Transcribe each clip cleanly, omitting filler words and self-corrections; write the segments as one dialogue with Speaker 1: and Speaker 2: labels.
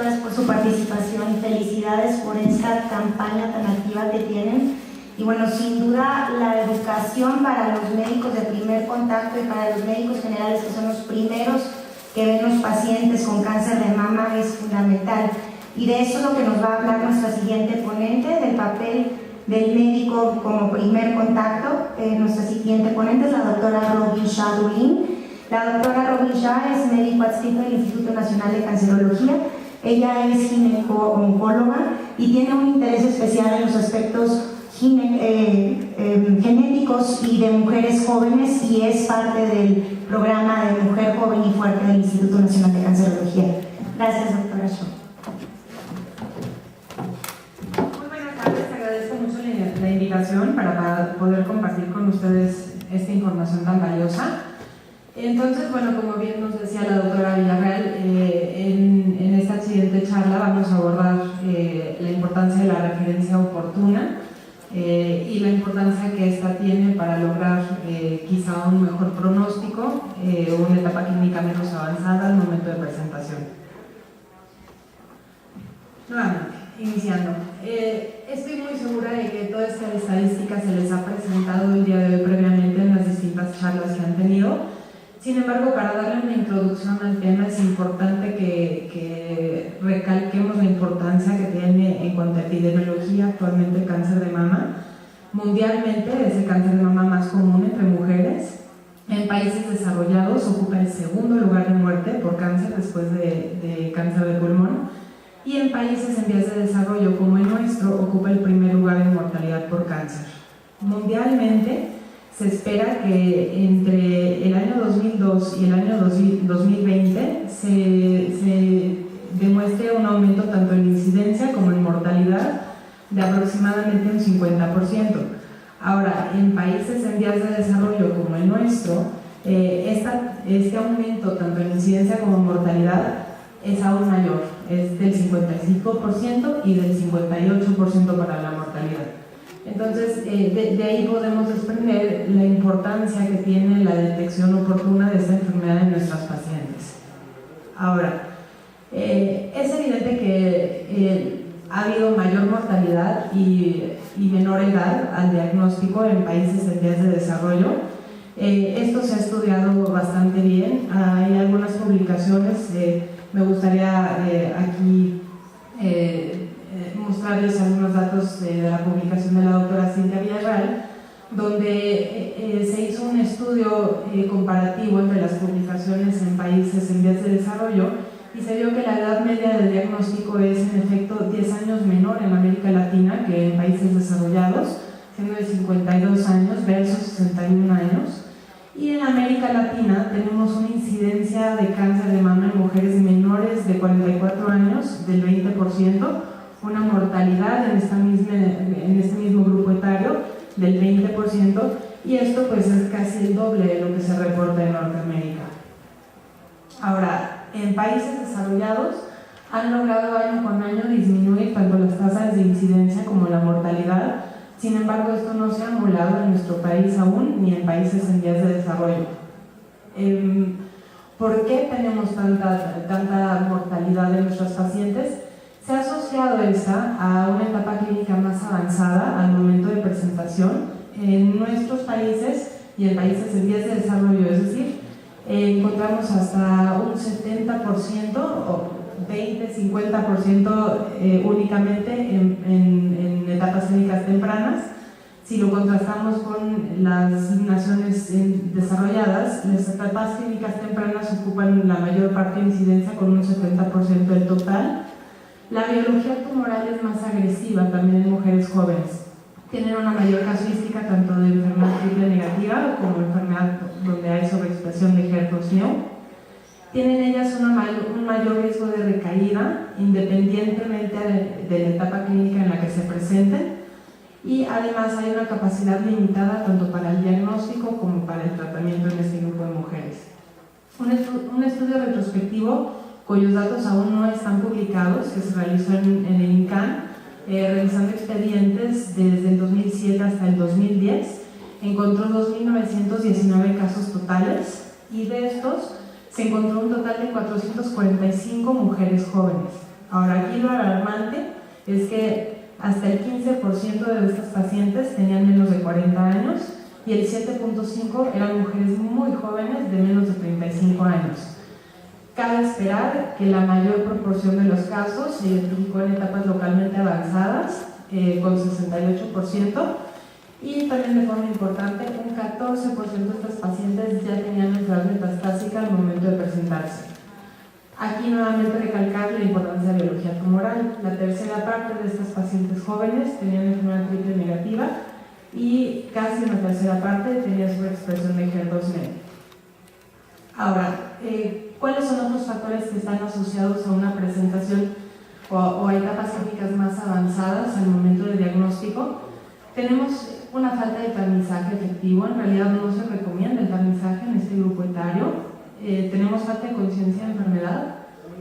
Speaker 1: doctoras, por su participación y felicidades por esta campaña tan activa que tienen. Y bueno, sin duda la educación para los médicos de primer contacto y para los médicos generales, que son los primeros que ven los pacientes con cáncer de mama, es fundamental. Y de eso es lo que nos va a hablar nuestra siguiente ponente, del papel del médico como primer contacto. Nuestra siguiente ponente es la doctora Robin Shah Dulin. La doctora Robin Shah es médico adscrito del Instituto Nacional de Cancerología. Ella es gineco-oncóloga y tiene un interés especial en los aspectos genéticos y de mujeres jóvenes, y es parte del programa de Mujer Joven y Fuerte del Instituto Nacional de Cancerología. Gracias, doctora Shah.
Speaker 2: Muy buenas tardes, agradezco mucho la invitación para poder compartir con ustedes esta información tan valiosa. Entonces, bueno, como bien nos decía la doctora Villarreal, en esta siguiente charla vamos a abordar la importancia de la referencia oportuna y la importancia que esta tiene para lograr quizá un mejor pronóstico o una etapa clínica menos avanzada al momento de presentación. Nuevamente, iniciando. Estoy muy segura de que toda esta estadística se les ha presentado el día de hoy previamente en las distintas charlas que han tenido. Sin embargo, para darle una introducción al tema es importante que recalquemos la importancia que tiene en cuanto a epidemiología actualmente el cáncer de mama. Mundialmente es el cáncer de mama más común entre mujeres. En países desarrollados ocupa el segundo lugar de muerte por cáncer después de cáncer de pulmón. Y en países en vías de desarrollo como el nuestro ocupa el primer lugar en mortalidad por cáncer. Mundialmente se espera que entre el año 2002 y el año 2020 se demuestre un aumento tanto en incidencia como en mortalidad de aproximadamente un 50%. Ahora, en países en vías de desarrollo como el nuestro, este aumento tanto en incidencia como en mortalidad es aún mayor, es del 55% y del 58% para la mortalidad. Entonces, de ahí podemos desprender la importancia que tiene la detección oportuna de esta enfermedad en nuestras pacientes. Ahora, es evidente que ha habido mayor mortalidad y menor edad al diagnóstico en países en vías de desarrollo. Esto se ha estudiado bastante bien. Hay algunas publicaciones, me gustaría aquí mostrarles algunos datos de la publicación de la doctora Cintia Villarreal, donde se hizo un estudio comparativo entre las publicaciones en países en vías de desarrollo y se vio que la edad media de diagnóstico es en efecto 10 años menor en América Latina que en países desarrollados, siendo de 52 años versus 61 años. Y en América Latina tenemos una incidencia de cáncer de mama en mujeres menores de 44 años del 20%, una mortalidad en este mismo grupo etario del 20%, y esto pues es casi el doble de lo que se reporta en Norteamérica. Ahora, en países desarrollados han logrado año con año disminuir tanto las tasas de incidencia como la mortalidad. Sin embargo, esto no se ha emulado en nuestro país aún, ni en países en vías de desarrollo. ¿Por qué tenemos tanta mortalidad en nuestros pacientes? Se ha asociado esta a una etapa clínica más avanzada al momento de presentación en nuestros países y en países en vías de desarrollo, es decir, encontramos hasta un 70% o 20-50% únicamente en etapas clínicas tempranas. Si lo contrastamos con las naciones desarrolladas, las etapas clínicas tempranas ocupan la mayor parte de incidencia con un 70% del total. La biología tumoral es más agresiva también en mujeres jóvenes. Tienen una mayor casuística tanto de enfermedad triple negativa como enfermedad donde hay sobreexpresión de HER2/neu. Tienen ellas un mayor riesgo de recaída independientemente de la etapa clínica en la que se presenten, y además hay una capacidad limitada tanto para el diagnóstico como para el tratamiento en este grupo de mujeres. Un estudio retrospectivo cuyos datos aún no están publicados, que se realizó en el INCAN, realizando expedientes desde el 2007 hasta el 2010, encontró 2.919 casos totales, y de estos se encontró un total de 445 mujeres jóvenes. Ahora, aquí lo alarmante es que hasta el 15% de estas pacientes tenían menos de 40 años y el 7.5% eran mujeres muy jóvenes de menos de 35 años. Cabe esperar que la mayor proporción de los casos se identificó en etapas localmente avanzadas, con 68%, y también de forma importante, un 14% de estas pacientes ya tenían enfermedad metastásica al momento de presentarse. Aquí nuevamente recalcar la importancia de la biología tumoral. La tercera parte de estas pacientes jóvenes tenían enfermedad triple negativa y casi una tercera parte tenía sobreexpresión de HER2-MET. Ahora, ¿cuáles son otros factores que están asociados a una presentación o a etapas clínicas más avanzadas al momento de diagnóstico? Tenemos una falta de tamizaje efectivo. En realidad no se recomienda el tamizaje en este grupo etario. Tenemos falta de conciencia de enfermedad,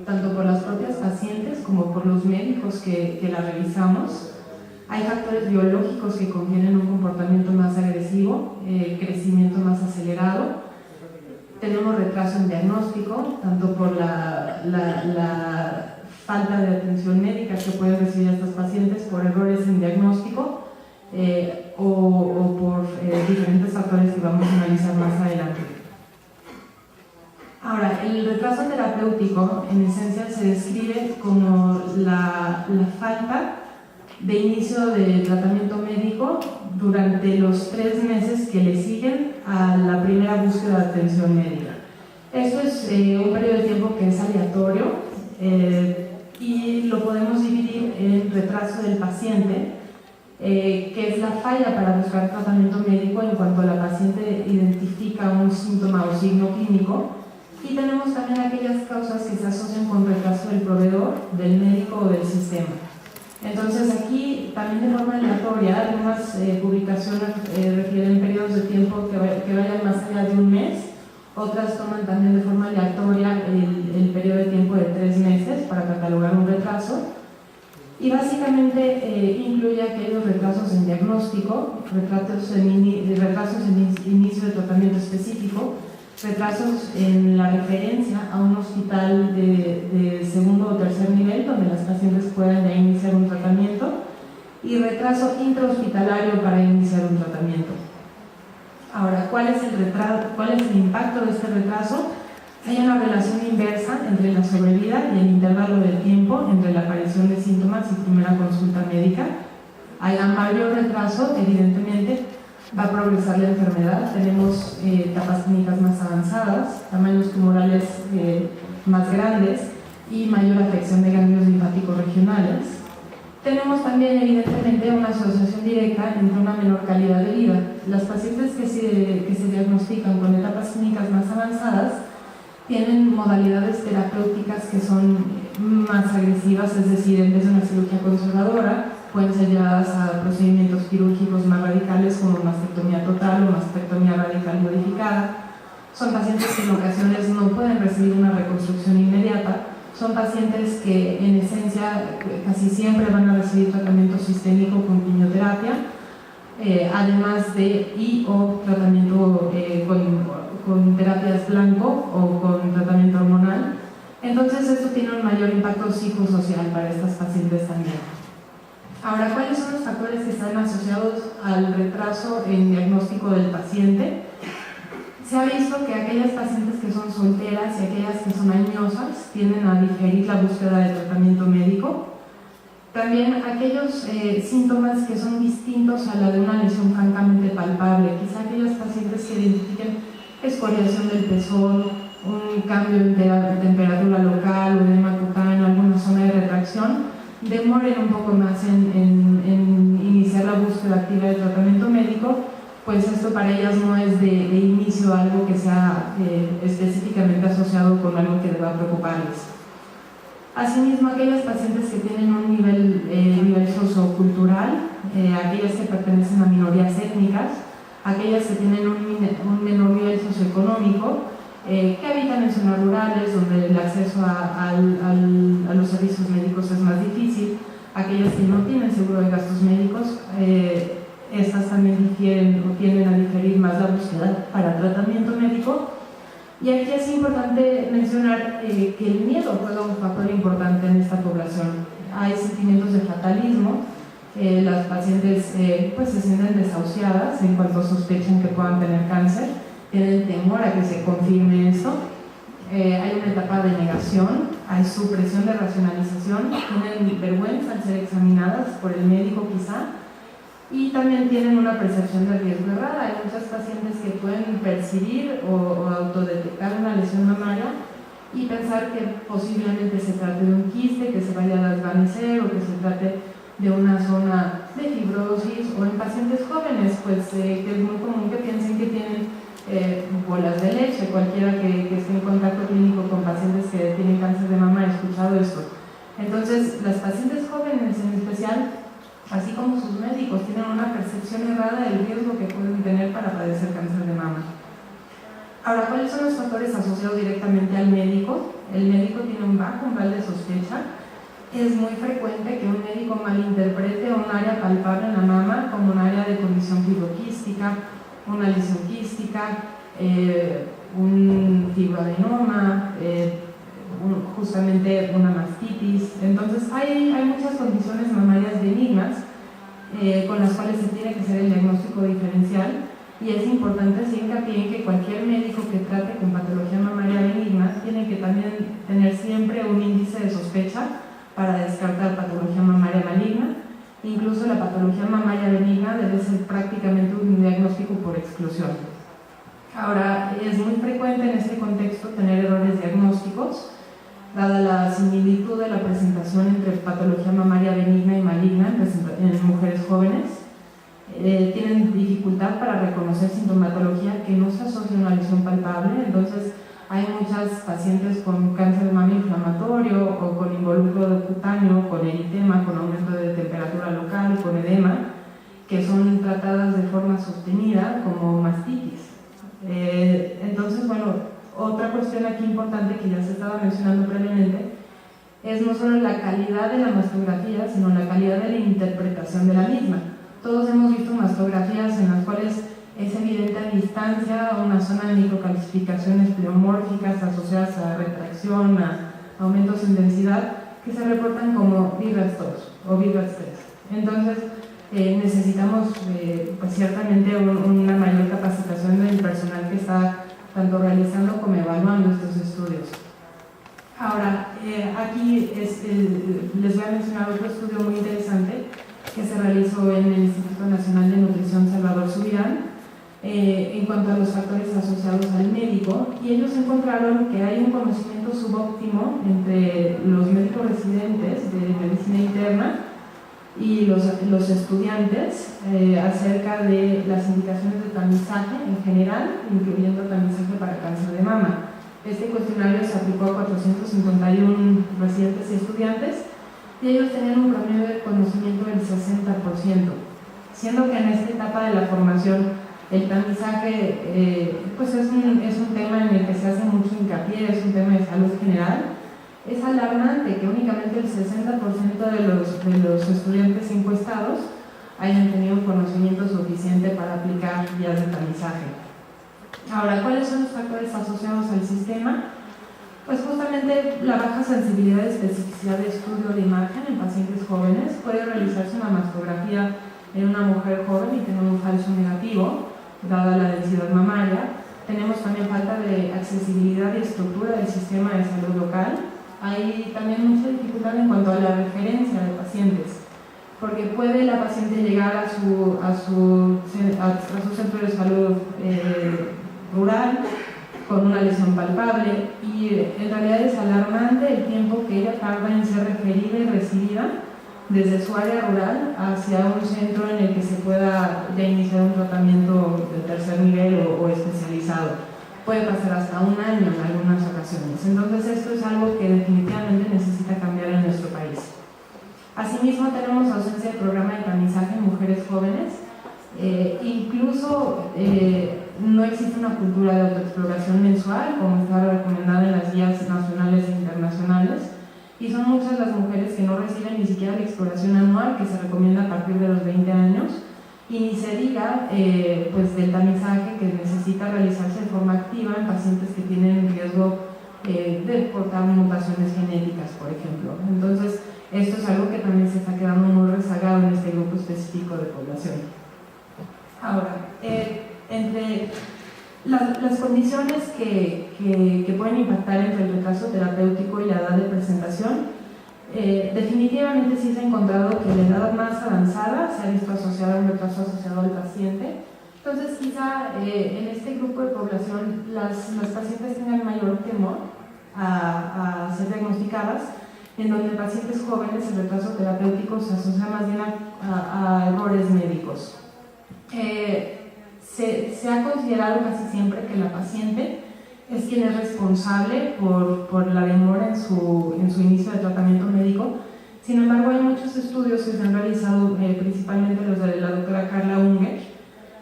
Speaker 2: tanto por las propias pacientes como por los médicos que la revisamos. Hay factores biológicos que confieren un comportamiento más agresivo, crecimiento más acelerado. Tenemos retraso en diagnóstico, tanto por la falta de atención médica que pueden recibir estas pacientes por errores en diagnóstico o por diferentes factores que vamos a analizar más adelante. Ahora, el retraso terapéutico en esencia se describe como la falta de inicio de tratamiento médico durante los 3 meses que le siguen a la primera búsqueda de atención médica. Esto es un periodo de tiempo que es aleatorio y lo podemos dividir en retraso del paciente, que es la falla para buscar tratamiento médico en cuanto la paciente identifica un síntoma o signo clínico. Y tenemos también aquellas causas que se asocian con retraso del proveedor, del médico o del sistema. Entonces aquí también de forma aleatoria algunas publicaciones refieren periodos de tiempo que vayan más allá de un mes, otras toman también de forma aleatoria el periodo de tiempo de 3 meses para catalogar un retraso. Y básicamente incluye aquellos retrasos en diagnóstico, retrasos en inicio de tratamiento específico, retrasos en la referencia a un hospital de segundo o tercer nivel donde las pacientes puedan ya iniciar un tratamiento y retraso intrahospitalario para iniciar un tratamiento. Ahora, ¿cuál es el impacto de este retraso? Hay una relación inversa entre la sobrevida y el intervalo de tiempo entre la aparición de síntomas y primera consulta médica. A mayor retraso, evidentemente, va a progresar la enfermedad. Tenemos etapas clínicas más avanzadas, tamaños tumorales más grandes y mayor afección de ganglios linfáticos regionales. Tenemos también, evidentemente, una asociación directa entre una menor calidad de vida. Las pacientes que se diagnostican con etapas clínicas más avanzadas tienen modalidades terapéuticas que son más agresivas, es decir, en vez de una cirugía conservadora, pueden ser llevadas a procedimientos quirúrgicos más radicales como mastectomía total o mastectomía radical modificada. Son pacientes que en ocasiones no pueden recibir una reconstrucción inmediata. Son pacientes que en esencia casi siempre van a recibir tratamiento sistémico con quimioterapia, además de o tratamiento con terapias blanco o con tratamiento hormonal. Entonces esto tiene un mayor impacto psicosocial para estas pacientes también. Ahora, ¿cuáles son los factores que están asociados al retraso en diagnóstico del paciente? Se ha visto que aquellas pacientes que son solteras y aquellas que son añosas tienden a diferir la búsqueda de tratamiento médico. También aquellos síntomas que son distintos a la de una lesión francamente palpable, quizá aquellas pacientes que identifiquen escoriación del pezón, un cambio en temperatura local o edema cutáneo, alguna zona de retracción, demoren un poco más en iniciar la búsqueda activa de tratamiento médico, pues esto para ellas no es de inicio algo que sea específicamente asociado con algo que deba preocuparles. Asimismo, aquellas pacientes que tienen un nivel sociocultural, aquellas que pertenecen a minorías étnicas, aquellas que tienen un menor nivel socioeconómico, que habitan en zonas rurales donde el acceso a los servicios médicos es más difícil, aquellas que no tienen seguro de gastos médicos, estas también difieren o tienden a diferir más la búsqueda para tratamiento médico, Y aquí es importante mencionar que el miedo juega un factor importante en esta población. Hay sentimientos de fatalismo, las pacientes pues se sienten desahuciadas en cuanto sospechan que puedan tener cáncer, tienen temor a que se confirme esto, hay una etapa de negación, hay supresión de racionalización, tienen vergüenza al ser examinadas por el médico quizá, y también tienen una percepción de riesgo errada. Hay muchas pacientes que pueden percibir o autodetectar una lesión mamaria y pensar que posiblemente se trate de un quiste que se vaya a desvanecer o que se trate de una zona de fibrosis, o en pacientes jóvenes, pues que es muy común que piensen que tienen bolas de leche. Cualquiera que esté en contacto clínico con pacientes que tienen cáncer de mama ha escuchado esto. Entonces, las pacientes jóvenes en especial, así como sus médicos, tienen una percepción errada del riesgo que pueden tener para padecer cáncer de mama. Ahora, ¿cuáles son los factores asociados directamente al médico? El médico tiene un bajo umbral de sospecha. Es muy frecuente que un médico malinterprete un área palpable en la mama como un área de condición fibroquística, una lesión quística, un fibroadenoma, justamente una mastitis. Entonces hay muchas condiciones mamarias benignas con las cuales se tiene que hacer el diagnóstico diferencial, y es importante hacer hincapié en que cualquier médico que trate con patología mamaria benigna tiene que también tener siempre un índice de sospecha para descartar patología mamaria maligna. Incluso la patología mamaria benigna debe ser prácticamente un diagnóstico por exclusión. Ahora, es muy frecuente en este contexto tener errores diagnósticos, dada la similitud de la presentación entre patología mamaria benigna y maligna en mujeres jóvenes. Tienen dificultad para reconocer sintomatología que no se asocia a una lesión palpable. Entonces hay muchas pacientes con cáncer de mama inflamatorio o con involucro cutáneo, con eritema, con aumento de temperatura local, con edema, que son tratadas de forma sostenida como mastitis. Entonces, bueno, otra cuestión aquí importante que ya se estaba mencionando previamente es no solo la calidad de la mastografía, sino la calidad de la interpretación de la misma. Todos hemos visto mastografías en las cuales es evidente a distancia una zona de microcalcificaciones pleomórficas asociadas a retracción, a aumentos en densidad, que se reportan como BRAF 2 o BRAF 3. Entonces, necesitamos pues ciertamente una mayor capacitación del personal que está tanto realizando como evaluando estos estudios. Ahora, aquí les voy a mencionar otro estudio muy interesante que se realizó en el Instituto Nacional de Nutrición Salvador Subirán en cuanto a los factores asociados al médico, y ellos encontraron que hay un conocimiento subóptimo entre los médicos residentes de medicina interna y los estudiantes acerca de las indicaciones de tamizaje en general, incluyendo tamizaje para cáncer de mama. Este cuestionario se aplicó a 451 residentes y estudiantes, y ellos tenían un promedio de conocimiento del 60%, siendo que en esta etapa de la formación el tamizaje pues es un tema en el que se hace mucho hincapié, es un tema de salud general. Es alarmante que únicamente el 60% de los estudiantes encuestados hayan tenido un conocimiento suficiente para aplicar vías de tamizaje. Ahora, ¿cuáles son los factores asociados al sistema? Pues justamente la baja sensibilidad y especificidad de estudio de imagen en pacientes jóvenes. Puede realizarse una mastografía en una mujer joven y tener un falso negativo, dada la densidad mamaria. Tenemos también falta de accesibilidad y estructura del sistema de salud local. Hay también mucha dificultad en cuanto a la referencia de pacientes, porque puede la paciente llegar a su centro de salud rural con una lesión palpable, y en realidad es alarmante el tiempo que ella tarda en ser referida y recibida desde su área rural hacia un centro en el que se pueda ya iniciar un tratamiento de tercer nivel o especializado. Puede pasar hasta un año en algunas ocasiones. Entonces esto es algo que definitivamente necesita cambiar en nuestro país. Asimismo, tenemos ausencia de programa de tamizaje en mujeres jóvenes. Incluso no existe una cultura de autoexploración mensual, como está recomendada en las guías nacionales e internacionales, y son muchas las mujeres que no reciben ni siquiera la exploración anual que se recomienda a partir de los 20 años, y ni se diga pues del tamizaje que necesita realizarse de forma activa en pacientes que tienen alteraciones genéticas, por ejemplo. Entonces, esto es algo que también se está quedando muy rezagado en este grupo específico de población. Ahora, entre las condiciones que pueden impactar entre el retraso terapéutico y la edad de presentación, definitivamente sí se ha encontrado que la edad más avanzada se ha visto asociada a un retraso asociado al paciente. Entonces, quizá en este grupo de población las pacientes tengan mayor temor a ser diagnosticadas, en donde en pacientes jóvenes el retraso terapéutico se asocia más bien a errores médicos. Se ha considerado casi siempre que la paciente es quien es responsable por la demora en su inicio de tratamiento médico. Sin embargo, hay muchos estudios que se han realizado, principalmente los de la doctora Carla Unger,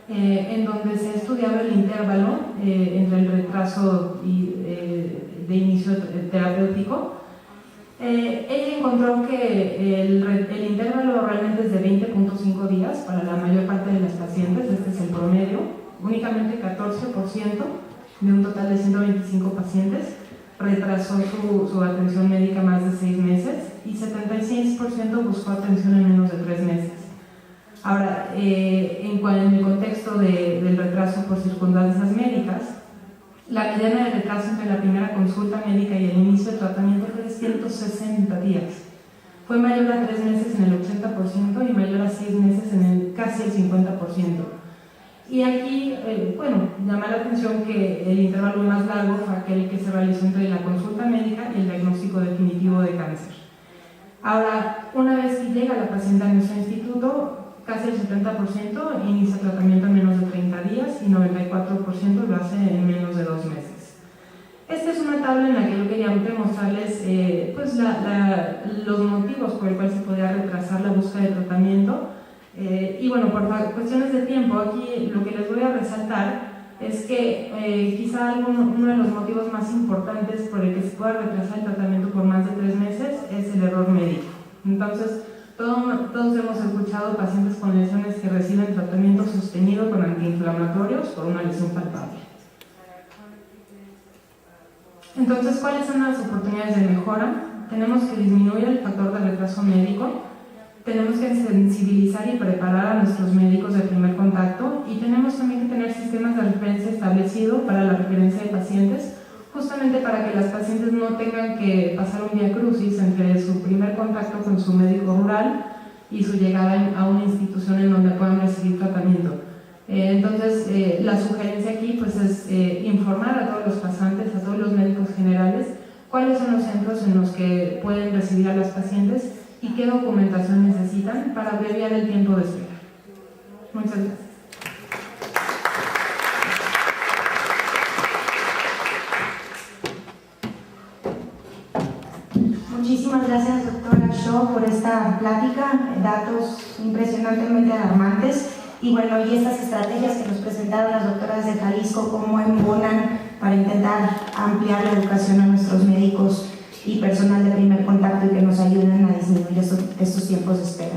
Speaker 2: en donde se ha estudiado el intervalo entre el retraso de inicio terapéutico. Ella encontró que el intervalo realmente es de 20.5 días para la mayor parte de las pacientes, este es el promedio. Únicamente 14% de un total de 125 pacientes retrasó su atención médica más de 6 meses y 76% buscó atención en menos de 3 meses. Ahora, en el contexto del retraso por circunstancias médicas, la mediana de retraso entre la primera consulta médica y el inicio del tratamiento fue de 160 días. Fue mayor a 3 meses en el 80% y mayor a 6 meses en casi el 50%. Y aquí, llama la atención que el intervalo más largo fue aquel que se realizó entre la consulta médica y el diagnóstico definitivo de cáncer. Ahora, una vez que llega la paciente a nuestro instituto, casi el 70% inicia tratamiento en menos de 30 días y 94% lo hace en menos de 2 meses. Esta es una tabla en la que yo quería mostrarles los motivos por el cual se podría retrasar la búsqueda de tratamiento. Y bueno, por cuestiones de tiempo, aquí lo que les voy a resaltar es que quizá uno de los motivos más importantes por el que se pueda retrasar el tratamiento por más de 3 meses es el error médico. Entonces, todos hemos escuchado pacientes con lesiones que reciben tratamiento sostenido con antiinflamatorios por una lesión palpable. Entonces, ¿cuáles son las oportunidades de mejora? Tenemos que disminuir el factor de retraso médico, tenemos que sensibilizar y preparar a nuestros médicos de primer contacto y tenemos también que tener sistemas de referencia establecidos para la referencia de pacientes, justamente para que las pacientes no tengan que pasar un viacrucis entre su primer contacto con su médico rural y su llegada a una institución en donde puedan recibir tratamiento. Entonces, la sugerencia aquí pues, es informar a todos los pasantes, a todos los médicos generales, cuáles son los centros en los que pueden recibir a las pacientes y qué documentación necesitan para abreviar el tiempo de espera. Muchas gracias.
Speaker 1: Muchísimas gracias, doctora Shaw, por esta plática, datos impresionantemente alarmantes. Y bueno, y estas estrategias que nos presentaron las doctoras de Jalisco, cómo embonan para intentar ampliar la educación a nuestros médicos y personal de primer contacto y que nos ayuden a disminuir estos tiempos de espera.